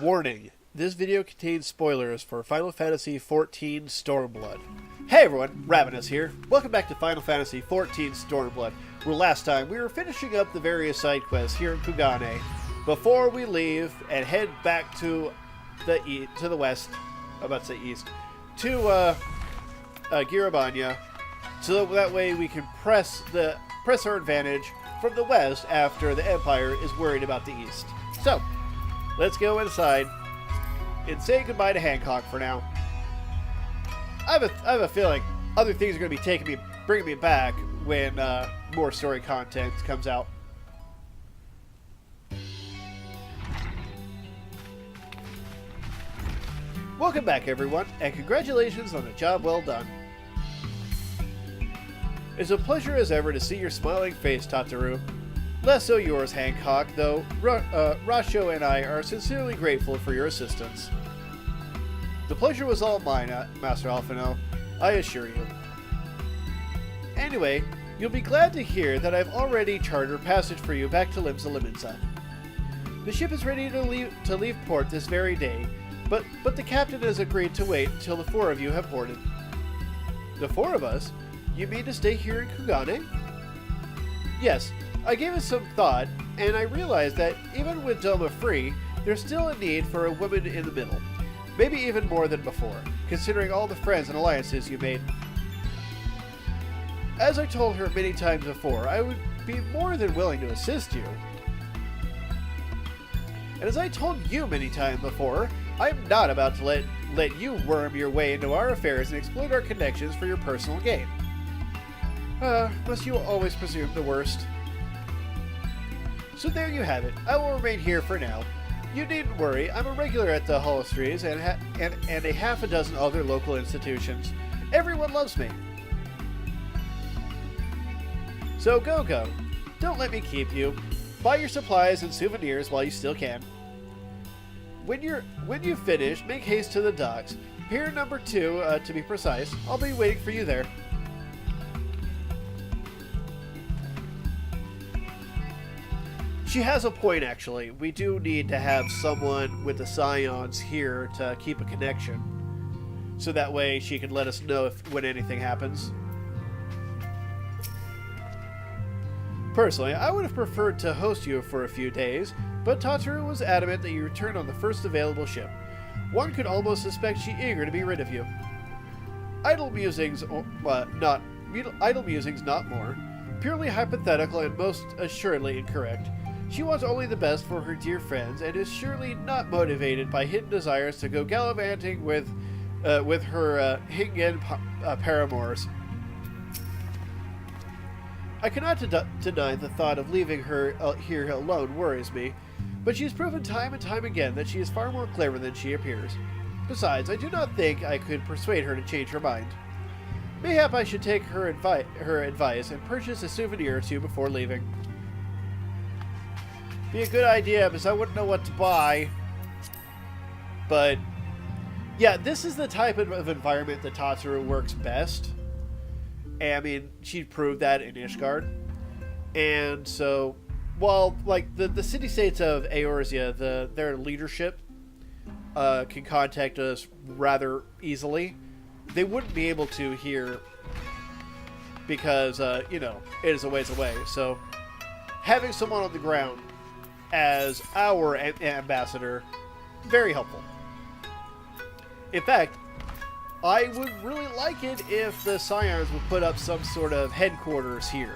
Warning, this video contains spoilers for Final Fantasy XIV Stormblood. Hey everyone, Ravinous here. Welcome back to Final Fantasy XIV Stormblood, where last time we were finishing up the various side quests here in Kugane before we leave and head back to the west, I'm about to say east, to Girabanya, so that way we can press our advantage from the west after the Empire is worried about the east. So, let's go inside and say goodbye to Hancock for now. I have a feeling other things are going to be bringing me back when more story content comes out. Welcome back, everyone, and congratulations on a job well done. It's a pleasure as ever to see your smiling face, Tataru. Less so yours, Hancock, though Rasho and I are sincerely grateful for your assistance. The pleasure was all mine, Master Alphino, I assure you. Anyway, you'll be glad to hear that I've already chartered passage for you back to Limsa Liminsa. The ship is ready to leave port this very day, but the captain has agreed to wait until the four of you have boarded. The four of us? You mean to stay here in Kugane? Yes. I gave it some thought, and I realized that even with Doma free, there's still a need for a woman in the middle. Maybe even more than before, considering all the friends and alliances you made. As I told her many times before, I would be more than willing to assist you. And as I told you many times before, I'm not about to let you worm your way into our affairs and exploit our connections for your personal gain. Must you always presume the worst? So there you have it. I will remain here for now. You needn't worry. I'm a regular at the Holostries and a half a dozen other local institutions. Everyone loves me. So go. Don't let me keep you. Buy your supplies and souvenirs while you still can. When you've finished, make haste to the docks. Pier number 2, to be precise. I'll be waiting for you there. She has a point, actually. We do need to have someone with the Scions here to keep a connection. So that way she can let us know when anything happens. Personally, I would have preferred to host you for a few days, but Tataru was adamant that you return on the first available ship. One could almost suspect she's eager to be rid of you. Idle musings, not more. Purely hypothetical and most assuredly incorrect. She wants only the best for her dear friends, and is surely not motivated by hidden desires to go gallivanting with her Hingen paramours. I cannot deny the thought of leaving her here alone worries me, but she's proven time and time again that she is far more clever than she appears. Besides, I do not think I could persuade her to change her mind. Mayhap I should take her advice and purchase a souvenir or two before leaving. Be a good idea, because I wouldn't know what to buy. But, yeah, this is the type of environment that Tataru works best. And, I mean, she proved that in Ishgard. And so, while, like, the city-states of Eorzea, their leadership can contact us rather easily, they wouldn't be able to here because, you know, it is a ways away. So, having someone on the ground as our ambassador, very helpful. In fact, I would really like it if the Scions would put up some sort of headquarters here,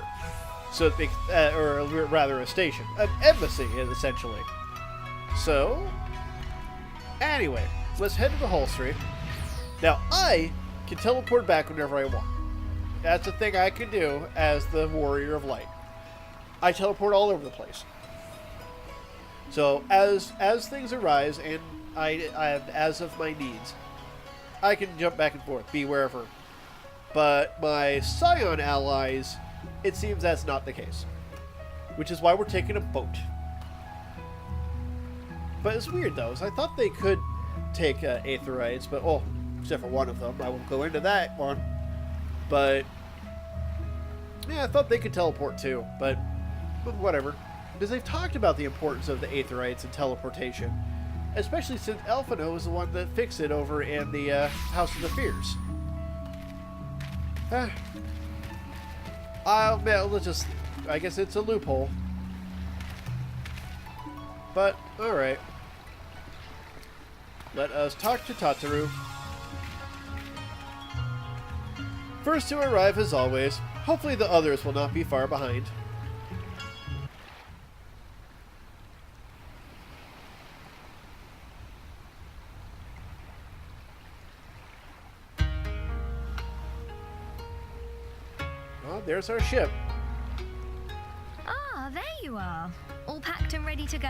so they, or rather a station, an embassy, essentially. So, anyway, let's head to the Holstry. Now, I can teleport back whenever I want. That's a thing I can do as the Warrior of Light. I teleport all over the place. So, as things arise, and as of my needs, I can jump back and forth, be wherever. But my Scion allies, it seems that's not the case. Which is why we're taking a boat. But it's weird, though, so I thought they could take Aetherites, but, except for one of them. I won't go into that one. But, yeah, I thought they could teleport, too, but whatever. Because they've talked about the importance of the Aetherites and teleportation. Especially since Elfino was the one that fixed it over in the House of the Fears. Let's just... I guess it's a loophole. But, alright. Let us talk to Tataru. First to arrive as always. Hopefully the others will not be far behind. There's our ship. Ah, there you are. All packed and ready to go?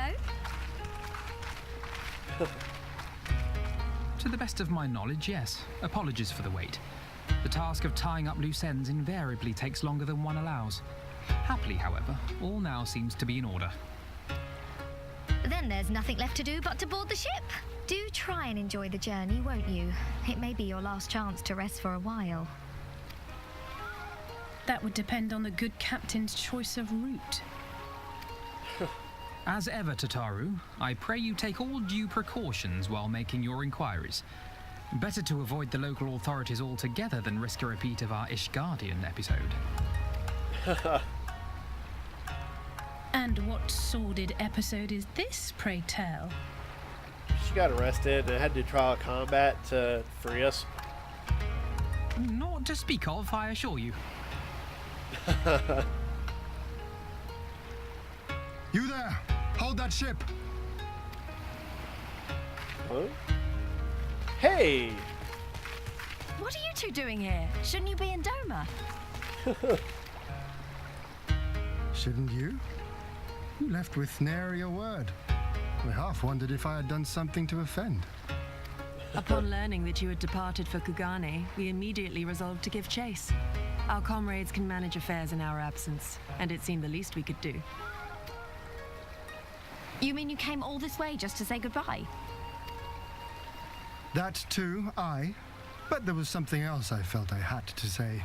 To the best of my knowledge, yes. Apologies for the wait. The task of tying up loose ends invariably takes longer than one allows. Happily, however, all now seems to be in order. Then there's nothing left to do but to board the ship. Do try and enjoy the journey, won't you? It may be your last chance to rest for a while. That would depend on the good captain's choice of route. As ever, Tataru, I pray you take all due precautions while making your inquiries. Better to avoid the local authorities altogether than risk a repeat of our Ishgardian episode. And what sordid episode is this, pray tell? She got arrested and had to trial combat to free us. Not to speak of, I assure you. You there! Hold that ship! Huh? Hey! What are you two doing here? Shouldn't you be in Doma? Shouldn't you? You left with nary a word. I half wondered if I had done something to offend. Upon learning that you had departed for Kugane, we immediately resolved to give chase. Our comrades can manage affairs in our absence, and it seemed the least we could do. You mean you came all this way just to say goodbye? That too, aye. But there was something else I felt I had to say.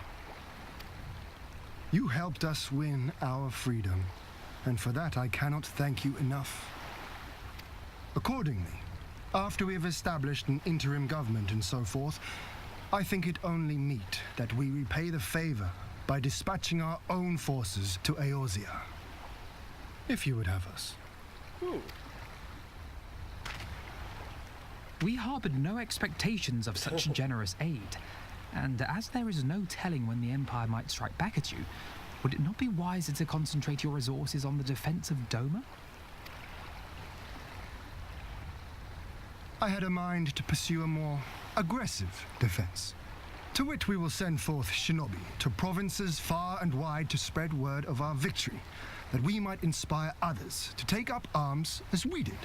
You helped us win our freedom, and for that I cannot thank you enough. Accordingly, after we have established an interim government and so forth, I think it only meet that we repay the favor by dispatching our own forces to Eorzea. If you would have us. Ooh. We harbored no expectations of such generous aid, and as there is no telling when the Empire might strike back at you, would it not be wiser to concentrate your resources on the defense of Doma? I had a mind to pursue a more aggressive defense, to which we will send forth shinobi to provinces far and wide to spread word of our victory, that we might inspire others to take up arms as we did.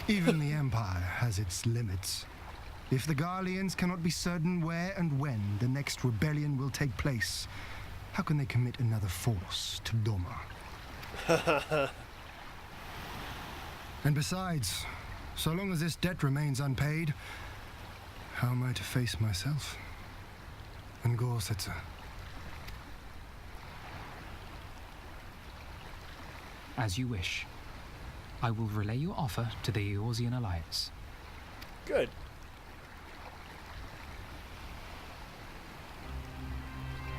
Even the Empire has its limits. If the Garleans cannot be certain where and when the next rebellion will take place, how can they commit another force to Doma? And besides, so long as this debt remains unpaid, how am I to face myself and Gorsetzer? As you wish. I will relay your offer to the Eorzean Alliance. Good.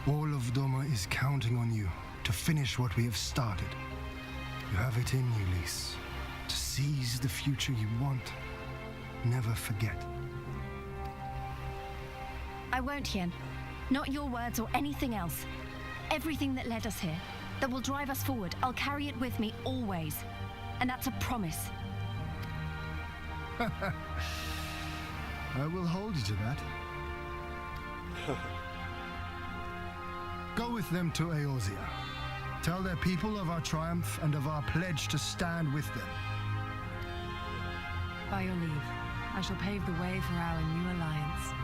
All of Doma is counting on you to finish what we have started. You have it in you, Lys. To seize the future you want. Never forget. I won't, Hien. Not your words or anything else. Everything that led us here, that will drive us forward, I'll carry it with me always. And that's a promise. I will hold you to that. Go with them to Eorzea. Tell their people of our triumph and of our pledge to stand with them. By your leave, I shall pave the way for our new alliance.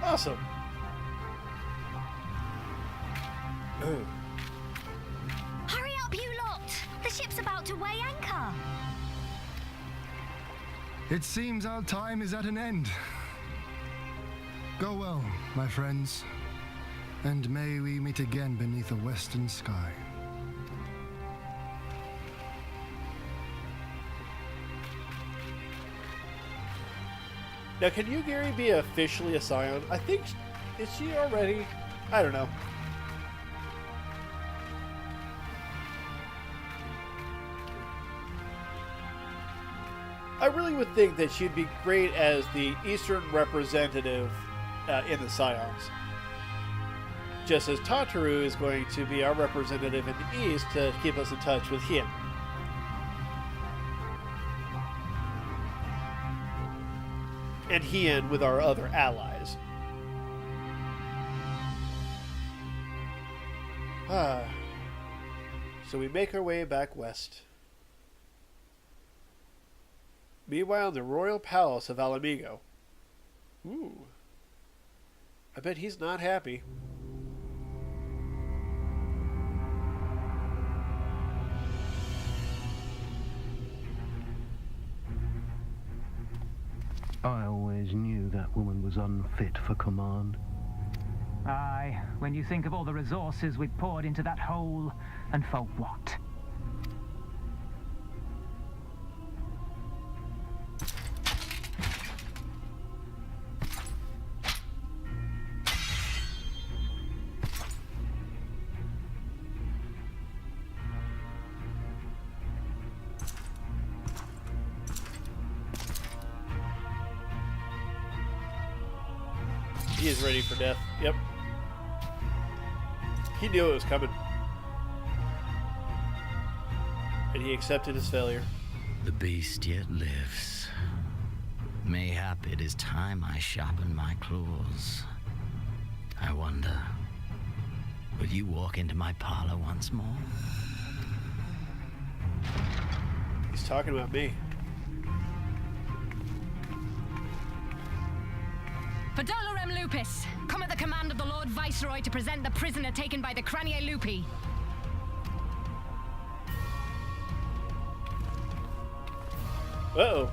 Awesome. Hurry up, you lot! The ship's about to weigh anchor. It seems our time is at an end. Go well, my friends, and may we meet again beneath a western sky. Now, can Yugiri be officially a Scion? I think... Is she already? I don't know. I really would think that she'd be great as the Eastern representative in the Scions. Just as Tataru is going to be our representative in the East to keep us in touch with him. And Hien with our other allies. So we make our way back west. Meanwhile, in the royal palace of Alamigo. Ooh. I bet he's not happy. I always knew that woman was unfit for command. Aye, when you think of all the resources we've poured into that hole, and for what? He is ready for death. Yep. He knew it was coming. And he accepted his failure. The beast yet lives. Mayhap it is time I sharpen my claws. I wonder, will you walk into my parlor once more? He's talking about me. For Dolorem Lupus, come at the command of the Lord Viceroy to present the prisoner taken by the Cranie Lupi. Uh-oh.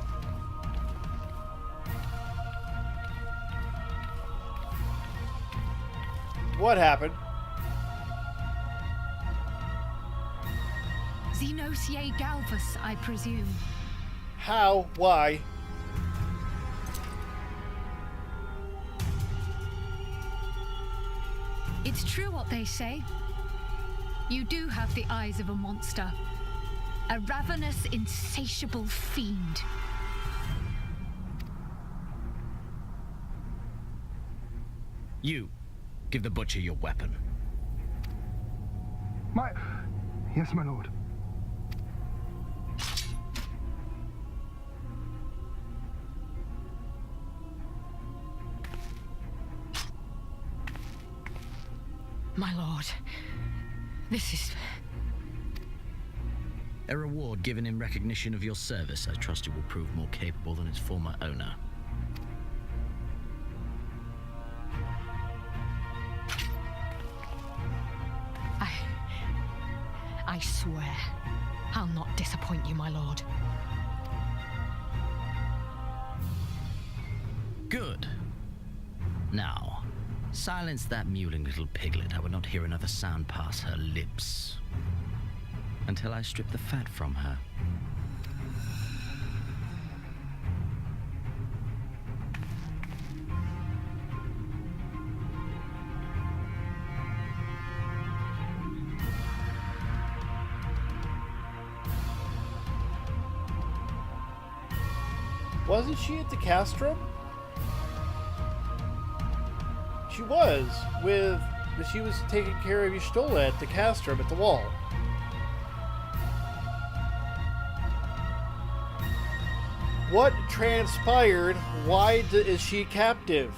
What happened? Xenosie Galvus, I presume. How? Why? It's true what they say. You do have the eyes of a monster. A ravenous, insatiable fiend. You, give the butcher your weapon. Yes, my lord. My lord, this is... A reward given in recognition of your service. I trust it will prove more capable than its former owner. I swear, I'll not disappoint you, my lord. Good. Now, silence that mewling little piglet. I would not hear another sound pass her lips until I strip the fat from her. Wasn't she at the castrum? She was, she was taking care of Y'shtola at the castrum at the wall. What transpired? Why is she captive?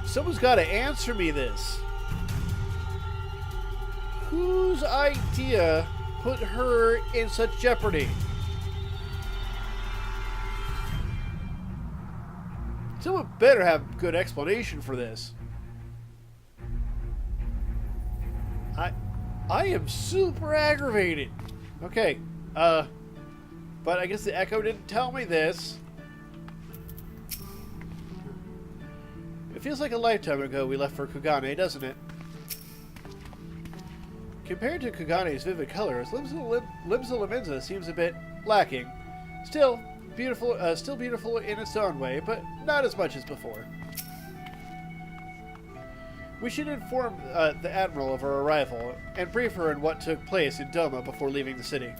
Someone's got to answer me this. Whose idea put her in such jeopardy? Someone better have a good explanation for this. I am super aggravated. Okay, but I guess the Echo didn't tell me this. It feels like a lifetime ago we left for Kugane, doesn't it? Compared to Kugane's vivid colors, Limbs of Limenza seems a bit lacking. Still beautiful in its own way, but not as much as before. We should inform the Admiral of our arrival and brief her on what took place in Doma before leaving the city.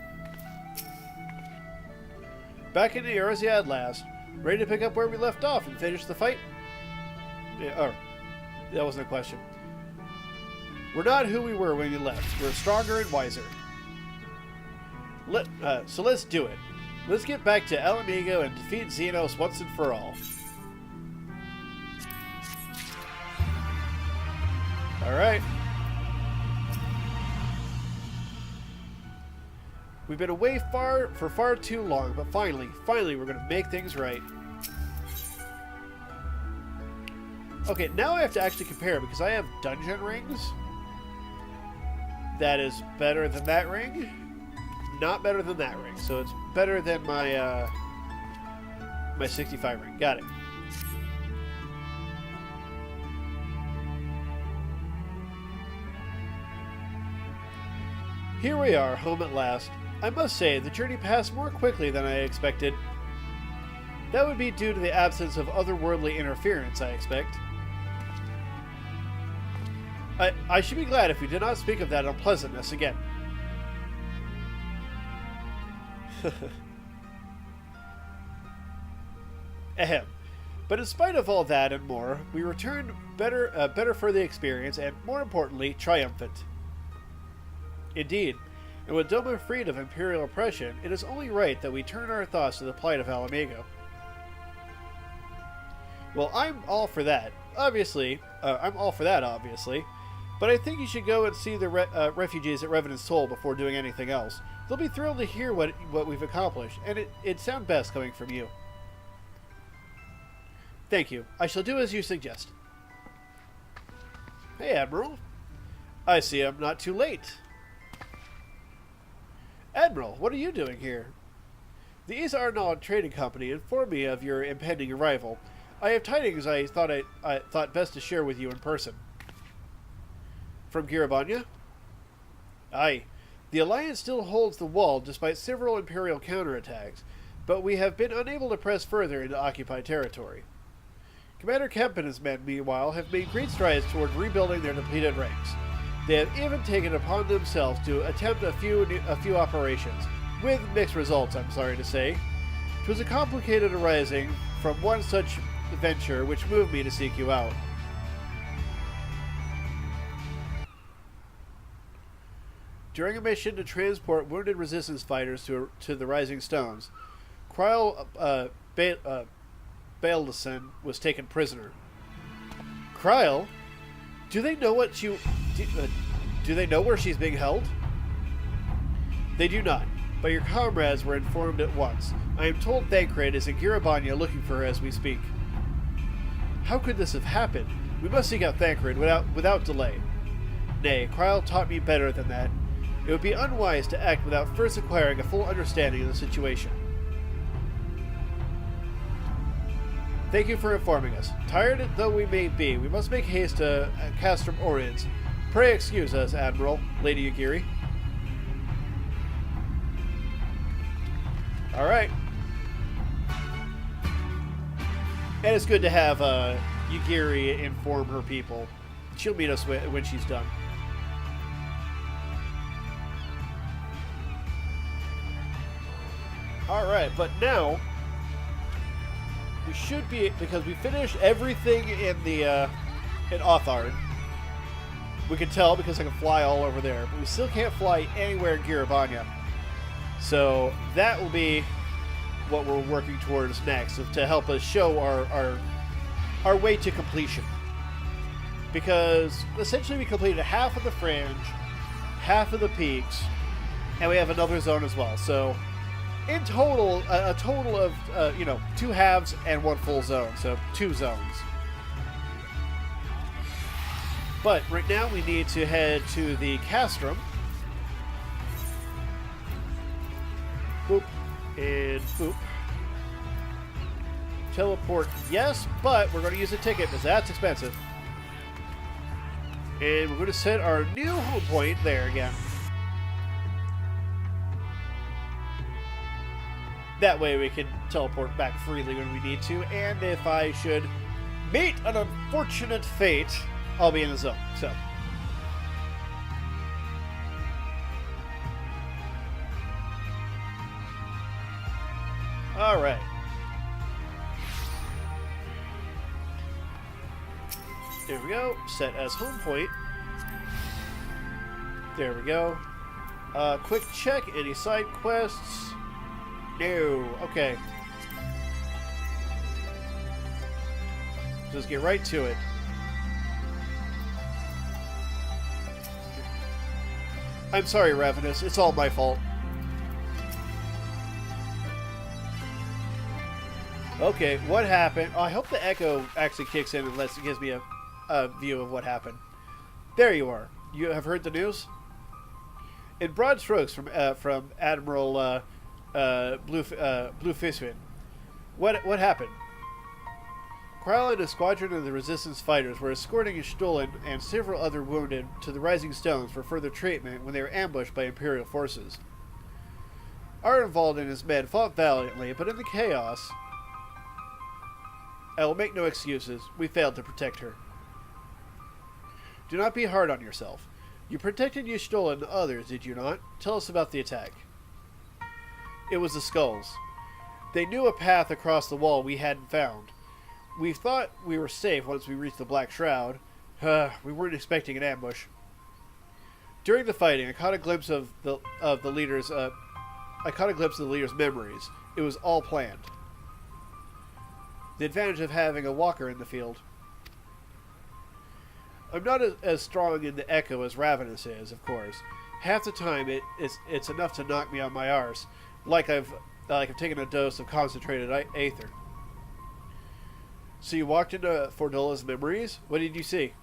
Back in Eorzea at last, ready to pick up where we left off and finish the fight? That wasn't a question. We're not who we were when we left. We're stronger and wiser. So let's do it. Let's get back to Alamigo and defeat Xenos once and for all. Alright. We've been away for far too long, but finally we're going to make things right. Okay, now I have to actually compare because I have dungeon rings. That is better than that ring. Not better than that ring. So it's better than my my 65 ring. Got it. Here we are, home at last. I must say, the journey passed more quickly than I expected. That would be due to the absence of otherworldly interference, I expect. I should be glad if we did not speak of that unpleasantness again. Ahem. But in spite of all that and more, we returned better for the experience and, more importantly, triumphant. Indeed, and with Doma freed of Imperial oppression, it is only right that we turn our thoughts to the plight of Alamigo. Well, I'm all for that, obviously, but I think you should go and see the refugees at Ravinous Toll before doing anything else. They'll be thrilled to hear what we've accomplished, and it'd sound best coming from you. Thank you. I shall do as you suggest. Hey, Admiral. I see I'm not too late. Admiral, what are you doing here? The East Arnaud Trading Company informed me of your impending arrival. I have tidings I thought best to share with you in person. From Girabanya? Aye. The Alliance still holds the wall despite several Imperial counterattacks, but we have been unable to press further into occupied territory. Commander Kemp and his men, meanwhile, have made great strides toward rebuilding their depleted ranks. They have even taken it upon themselves to attempt a few operations, with mixed results, I'm sorry to say. It was a complicated arising from one such venture which moved me to seek you out. During a mission to transport wounded resistance fighters to the Rising Stones, Kryle Bailison was taken prisoner. Kryle? Do they know do they know where she's being held? They do not, but your comrades were informed at once. I am told Thancred is in Girabanya looking for her as we speak. How could this have happened? We must seek out Thancred without delay. Nay, Kryle taught me better than that. It would be unwise to act without first acquiring a full understanding of the situation. Thank you for informing us. Tired though we may be, we must make haste to Castrum Oriens. Pray excuse us, Admiral, Lady Yugiri. Alright. And it's good to have Yugiri inform her people. She'll meet us when she's done. Alright, but now we should be, because we finished everything in the in Othard. We can tell because I can fly all over there, but we still can't fly anywhere in Girabanya. So that will be what we're working towards next, to help us show our way to completion. Because essentially we completed half of the Fringe, half of the Peaks, and we have another zone as well. So in total, a total of 2 halves and 1 full zone, so 2 zones. But right now we need to head to the Castrum. Boop and boop. Teleport, yes, but we're going to use a ticket because that's expensive. And we're going to set our new home point there again. That way we can teleport back freely when we need to, and if I should meet an unfortunate fate, I'll be in the zone, so. Alright. There we go. Set as home point. There we go. Quick check. Any side quests? No. Okay. Just get right to it. I'm sorry, Ravinous. It's all my fault. Okay, what happened? Oh, I hope the echo actually kicks in and gives me a view of what happened. There you are. You have heard the news? In broad strokes from Admiral Bluefishman. What happened? Kryle and a squadron of the Resistance fighters were escorting Stolen and several other wounded to the Rising Stones for further treatment when they were ambushed by Imperial forces. Arnvald and his men fought valiantly, but in the chaos, I will make no excuses. We failed to protect her. Do not be hard on yourself. You protected Y'Stola and others, did you not? Tell us about the attack. It was the Skulls. They knew a path across the wall we hadn't found. We thought we were safe once we reached the Black Shroud. We weren't expecting an ambush. During the fighting, I caught a glimpse of the leader's memories. It was all planned. The advantage of having a walker in the field. I'm not as strong in the echo as Ravinous is, of course. Half the time, it's enough to knock me on my arse, like I've taken a dose of concentrated aether. So you walked into Fordola's memories? What did you see?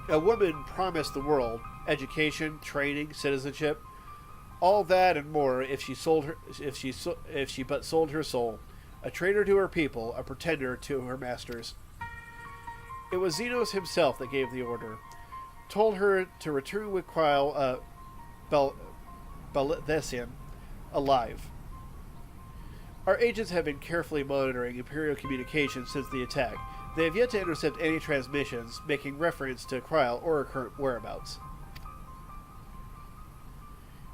A woman promised the world education, training, citizenship, all that and more if she but sold her soul. A traitor to her people, a pretender to her masters. It was Xenos himself that gave the order. Told her to return with Kryle Balethesian alive. Our agents have been carefully monitoring Imperial communications since the attack. They have yet to intercept any transmissions making reference to Kryle or her current whereabouts.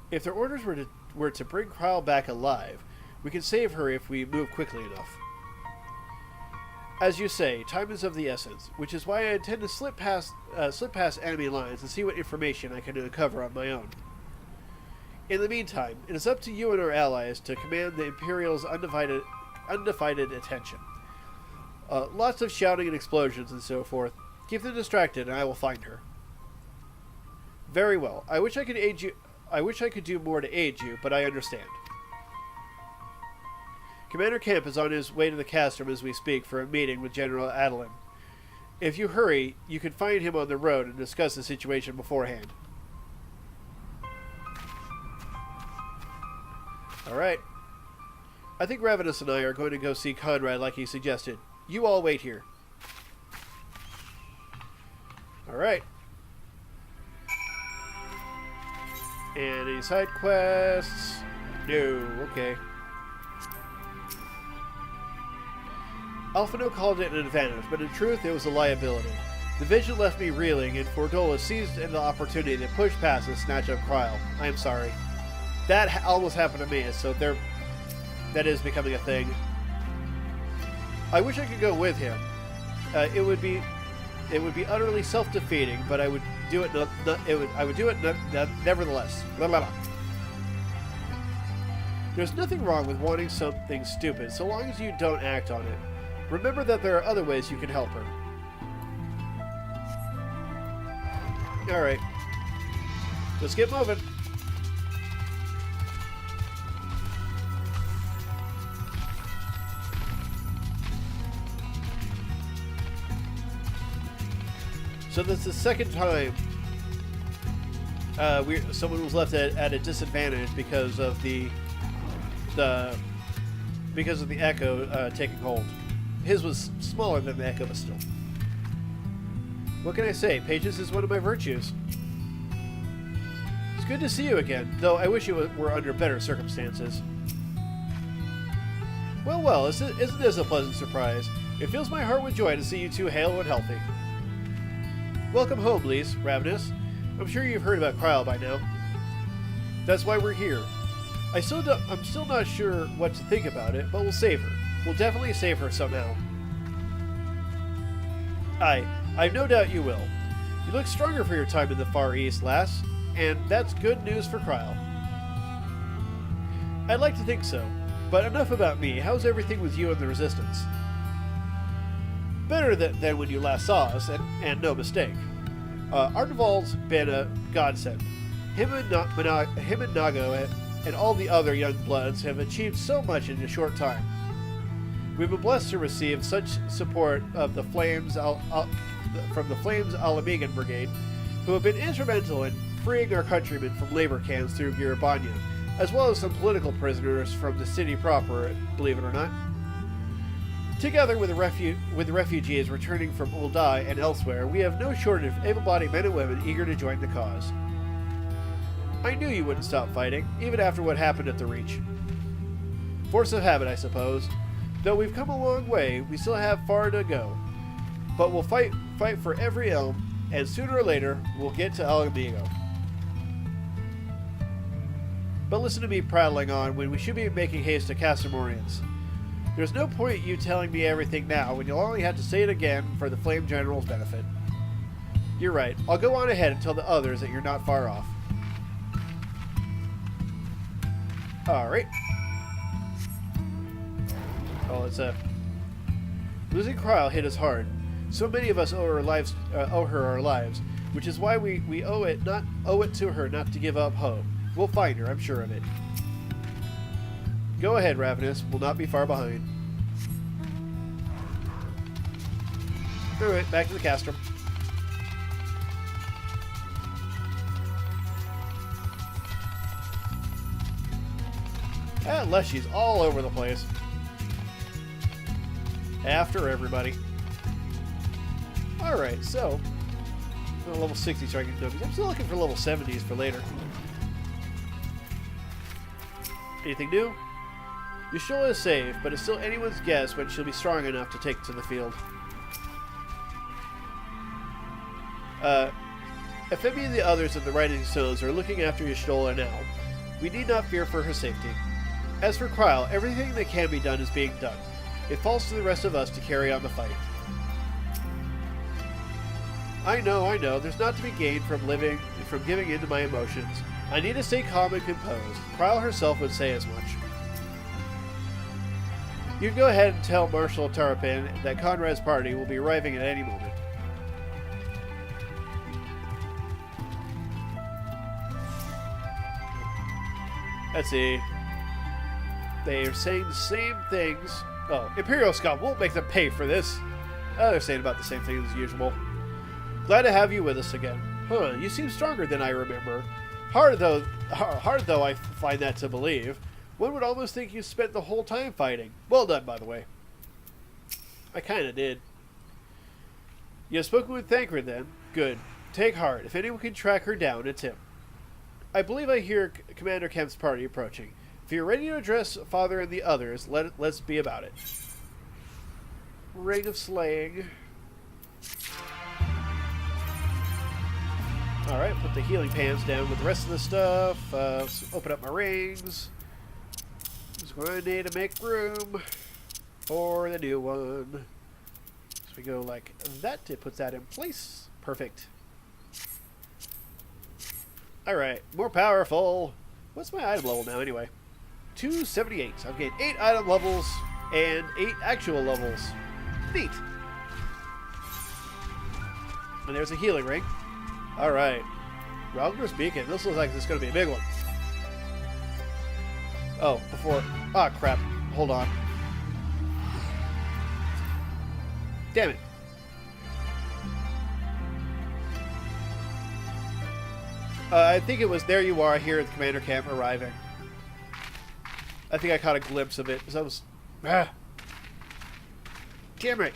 If their orders were to bring Kryle back alive, we can save her if we move quickly enough. As you say, time is of the essence, which is why I intend to slip past enemy lines and see what information I can uncover on my own. In the meantime, it is up to you and our allies to command the Imperial's undivided attention. Lots of shouting and explosions and so forth. Keep them distracted, and I will find her. Very well. I wish I could aid you. I wish I could do more to aid you, but I understand. Commander Kemp is on his way to the Castrum as we speak for a meeting with General Adeline. If you hurry, you can find him on the road and discuss the situation beforehand. Alright. I think Ravinous and I are going to go see Conrad like he suggested. You all wait here. Alright. And any side quests? No, okay. Alphino called it an advantage, but in truth it was a liability. The vision left me reeling, and Fordola seized the opportunity to push past and snatch up Kryle. I am sorry. That almost happened to me, so that is becoming a thing. I wish I could go with him. It would be utterly self-defeating, but I would do it. Nevertheless. Blah, blah, blah. There's nothing wrong with wanting something stupid, so long as you don't act on it. Remember that there are other ways you can help her. Alright. Let's get moving. So this is the second time someone was left at a disadvantage because of the echo taking hold. His was smaller than the echo, but still. What can I say? Patience is one of my virtues. good to see you again, though I wish it were under better circumstances. Well, well, isn't this a pleasant surprise? It fills my heart with joy to see you two hale and healthy. Welcome home, Lise, Ravinous. I'm sure you've heard about Cryle by now. That's why we're here. I'm still not sure what to think about it, but we'll save her. We'll definitely save her somehow. I've no doubt you will. You look stronger for your time in the Far East, lass, and that's good news for Cryle. I'd like to think so, but enough about me. How's everything with you and the Resistance? Better than when you last saw us, and no mistake. Ardenvald's been a godsend. Him and Nago and all the other young bloods have achieved so much in a short time. We've been blessed to receive such support of the Flames from the Flames Alamigan Brigade, who have been instrumental in freeing our countrymen from labor camps through Giribanya, as well as some political prisoners from the city proper, believe it or not. Together with the refugees returning from Uldai and elsewhere, we have no shortage of able-bodied men and women eager to join the cause. I knew you wouldn't stop fighting, even after what happened at the Reach. Force of habit, I suppose. Though we've come a long way, we still have far to go. But we'll fight for every elm, and sooner or later, we'll get to El Amigo. But listen to me prattling on when we should be making haste to Castamorians. There's no point you telling me everything now when you'll only have to say it again for the Flame General's benefit. You're right. I'll go on ahead and tell the others that you're not far off. Alright. Oh, it's losing Cryle hit us hard. So many of us owe her our lives, which is why we owe it to her not to give up hope. We'll find her, I'm sure of it. Go ahead, Ravinous. We'll not be far behind. Alright, back to the castrum. Unless she's all over the place. After everybody. Alright, so level 60 striking nubbies. I'm still looking for level 70s for later. Anything new? Yashola is safe, but it's still anyone's guess when she'll be strong enough to take to the field. Efemi and the others of the Riding Stones are looking after Yashola now. We need not fear for her safety. As for Cryle, everything that can be done is being done. It falls to the rest of us to carry on the fight. I know. There's not to be gained from giving in to my emotions. I need to stay calm and composed. Cryle herself would say as much. You can go ahead and tell Marshal Tarapin that Conrad's party will be arriving at any moment. Let's see. They are saying the same things. Oh, Imperial scum won't make them pay for this. They're saying about the same thing as usual. Glad to have you with us again. Huh, you seem stronger than I remember. Hard though I find that to believe. One would almost think you spent the whole time fighting. Well done, by the way. I kinda did. You have spoken with Thancred then? Good. Take heart. If anyone can track her down, it's him. I believe I hear Commander Kemp's party approaching. If you're ready to address Father and the others, let's be about it. Ring of Slaying. Alright, put the healing pans down with the rest of the stuff. Open up my rings. Just going to need to make room for the new one. So we go like that to put that in place. Perfect. Alright, more powerful. What's my item level now anyway? 278. So I've gained 8 item levels and 8 actual levels. Neat. And there's a healing ring. Alright. Ralgner's Beacon. This looks like this is going to be a big one. Oh, before... Ah, crap. Hold on. Damn it. I think it was there you are here at the commander camp arriving. I think I caught a glimpse of it because I was... Ah. Damn it.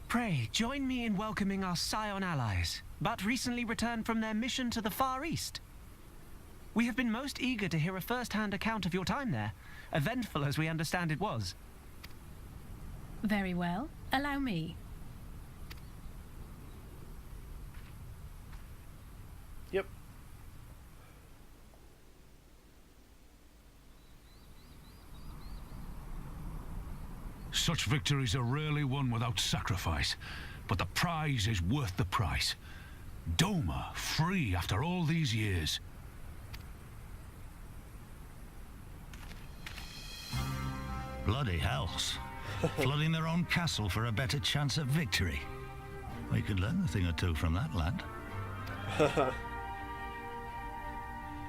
Pray, join me in welcoming our Scion allies, but recently returned from their mission to the Far East. We have been most eager to hear a first-hand account of your time there, eventful as we understand it was. Very well. Allow me. Yep. Such victories are rarely won without sacrifice, but the prize is worth the price. Doma, free after all these years. Bloody hells. Flooding their own castle for a better chance of victory. We could learn a thing or two from that lad.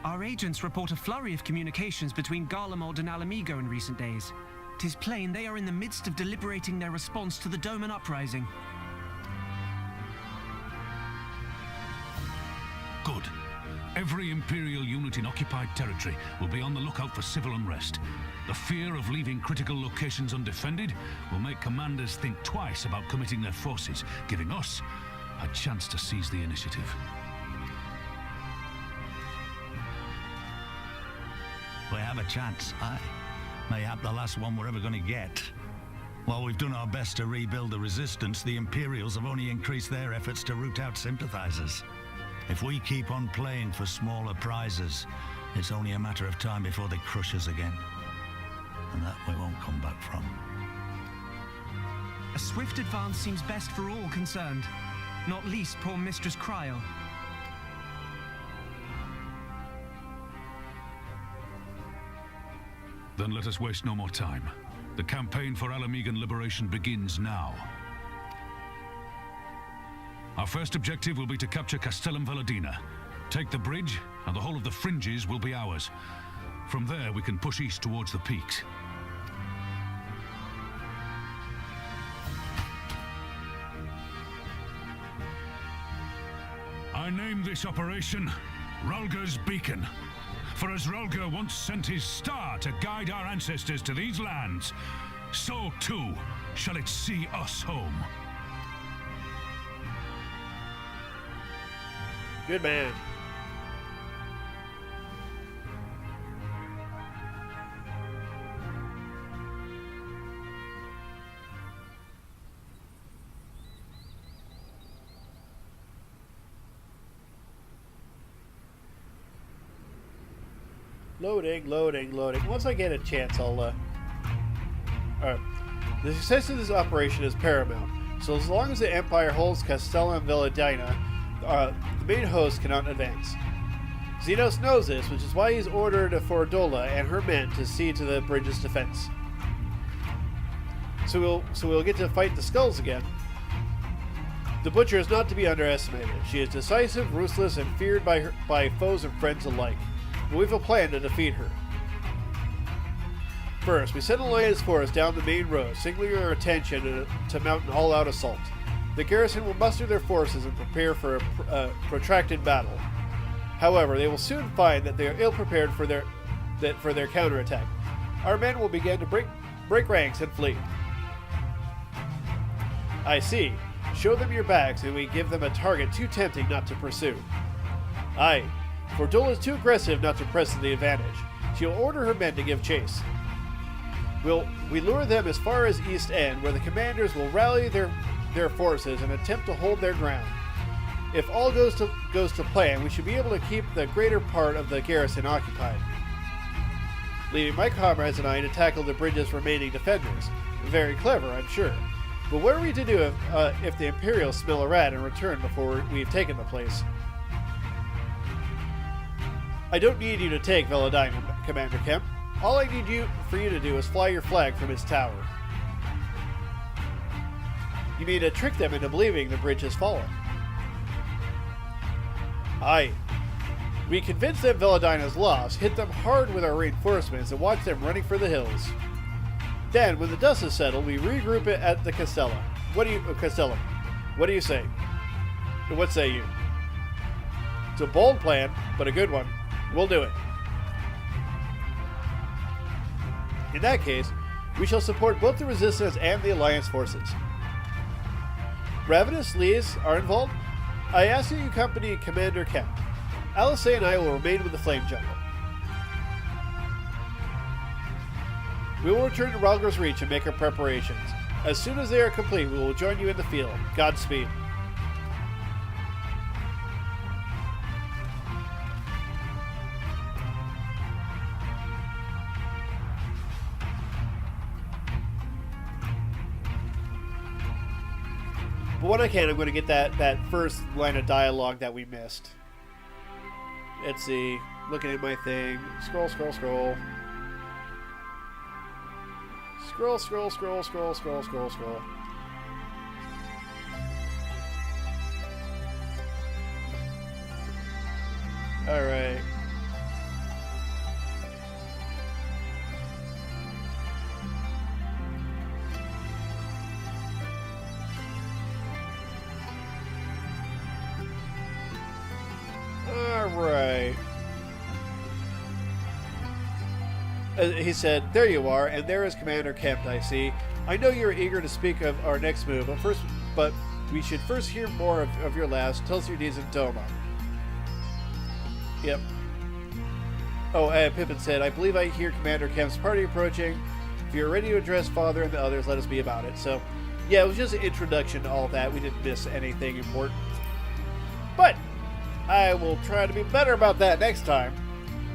Our agents report a flurry of communications between Garlemald and Alamigo in recent days. 'Tis plain they are in the midst of deliberating their response to the Doman uprising. Good. Every Imperial unit in occupied territory will be on the lookout for civil unrest. The fear of leaving critical locations undefended will make commanders think twice about committing their forces, giving us a chance to seize the initiative. We have a chance, aye. Mayhap the last one we're ever going to get. While we've done our best to rebuild the resistance, the Imperials have only increased their efforts to root out sympathizers. If we keep on playing for smaller prizes, it's only a matter of time before they crush us again. And that we won't come back from. A swift advance seems best for all concerned, not least poor Mistress Cryle. Then let us waste no more time. The campaign for Alamigan liberation begins now. Our first objective will be to capture Castellum Valadina. Take the bridge, and the whole of the fringes will be ours. From there, we can push east towards the peaks. I name this operation Ralga's Beacon. For as Ralga once sent his star to guide our ancestors to these lands, so too shall it see us home. Good man. Loading. Once I get a chance, I'll, Alright. The success of this operation is paramount, so as long as the Empire holds Castellum Valadina, the main host cannot advance. Xenos knows this, which is why he's ordered Fordola and her men to see to the bridge's defense. So we'll get to fight the skulls again. The Butcher is not to be underestimated. She is decisive, ruthless, and feared by foes and friends alike. But we have a plan to defeat her. First, we send Alliance force down the main road, signaling our attention to mount an all-out assault. The garrison will muster their forces and prepare for a protracted battle. However, they will soon find that they are ill-prepared for their counterattack. Our men will begin to break ranks and flee. I see. Show them your backs, and we give them a target too tempting not to pursue. Aye. Fordola is too aggressive not to press the advantage. She will order her men to give chase. We lure them as far as East End, where the commanders will rally their forces and attempt to hold their ground. If all goes to plan, we should be able to keep the greater part of the garrison occupied, leaving my comrades and I to tackle the bridge's remaining defenders. Very clever, I'm sure. But what are we to do if the Imperials smell a rat and return before we've taken the place? I don't need you to take Valadina, Commander Kemp. All I need for you to do is fly your flag from its tower. You mean to trick them into believing the bridge has fallen? Aye. We convince them Valadina's lost, hit them hard with our reinforcements, and watch them running for the hills. Then, when the dust is settled, we regroup it at the Castellum. Castellum. What do you say? And what say you? It's a bold plan, but a good one. We'll do it. In that case, we shall support both the Resistance and the Alliance forces. Ravinous Lees are involved? I ask that you accompany Commander Kemp. Alice and I will remain with the Flame Jungle. We will return to Ralgar's Reach and make our preparations. As soon as they are complete, we will join you in the field. Godspeed. But when I can, I'm going to get that first line of dialogue that we missed. Let's see. Looking at my thing. Scroll, scroll, scroll. Scroll, scroll, scroll, scroll, scroll, scroll, scroll. Alright. Alright. He said, "There you are, and there is Commander Kemp, I see. I know you're eager to speak of our next move, but we should first hear more of your last. Tell us your deeds in Doma." Yep. Oh, Pippin said, "I believe I hear Commander Kemp's party approaching. If you're ready to address Father and the others, let us be about it." So, yeah, it was just an introduction to all that. We didn't miss anything important. But I will try to be better about that next time.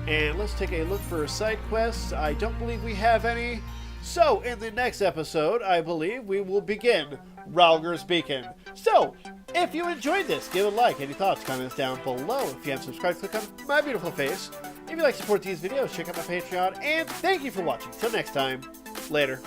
And let's take a look for side quests. I don't believe we have any. So, in the next episode, I believe we will begin Ralgar's Beacon. So, if you enjoyed this, give it a like. Any thoughts, comments down below. If you haven't subscribed, click on my beautiful face. If you like to support these videos, check out my Patreon. And thank you for watching. Till next time, later.